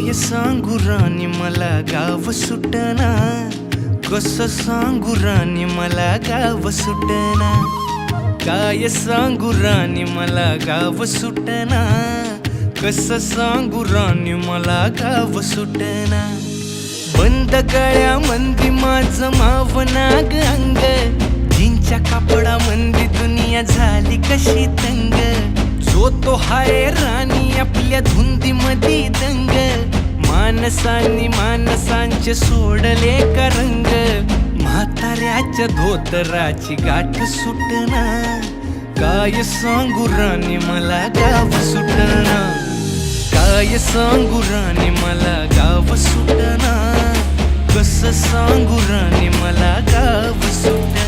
काय सांगू राणी मला गाव सुटना, कसं सांगू राणी मला गाव सुटना, काय सांगू राणी मला गाव सुटना, कसं सांगू राणी मला गाव सुटना। बंद गळ्यामंदी माझं मावनाग अंग, जीनच्या कापडामंदी दुनिया झाली कशी तंग, जो तो हाय राणी आपल्या धुंदीमधी दंग, माणसांनी माणसांचे सोडले का रंग, म्हाताऱ्याच्या धोतराची गाठ सुटना, काय सांगू राणी मला गाव सुटना, काय सांगू राणी मला गाव सुटना, कसं सांगू राणी मला गाव सुटना।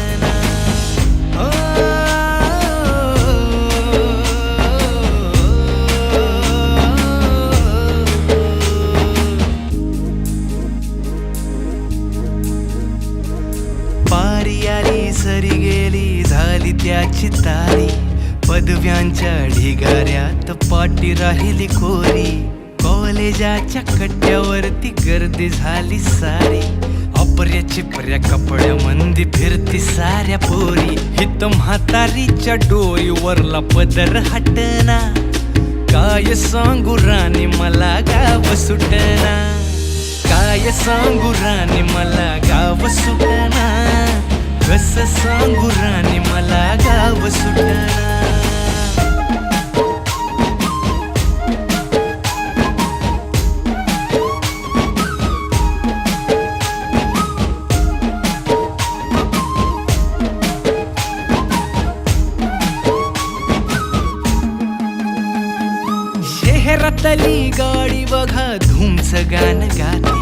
पारी आली सरी गेली झाली त्याची तारी, पदव्यांच्या ढिगाऱ्यात पाठी राहिली कोरी, कॉलेजाच्या कट्ट्यावरती गर्दी झाली सारी, अपर्या चिपर्या कपड्यामंदी फिरती साऱ्या पोरी, हित म्हातारीच्या डोईवरला पदर हटना, काय सांगू राणी मला गाव सुटना, काय सांगू राणी मला गाव सुटना, कसं सांगू राणी मला गाव सुटना। शहरातली गाडी बघा धूमचं गाणं गाते,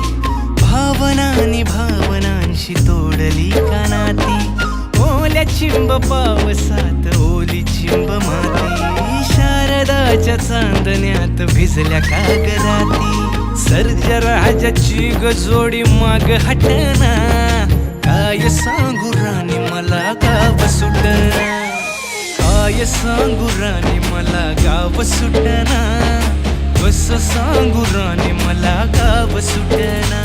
भावनांनी भावनांशी तोडली कानाती, ओल्या चिंब पावसात ओली चिंब माती, शारदाच्या चांदण्यात भिजल्या कागदाती, सर्जराजाची गजोडी माग हटना, काय सांगू राणी मला गाव सुटना, काय सांगू राणी मला गाव सुटना, कसं सांगू राणी मला गाव सुटना।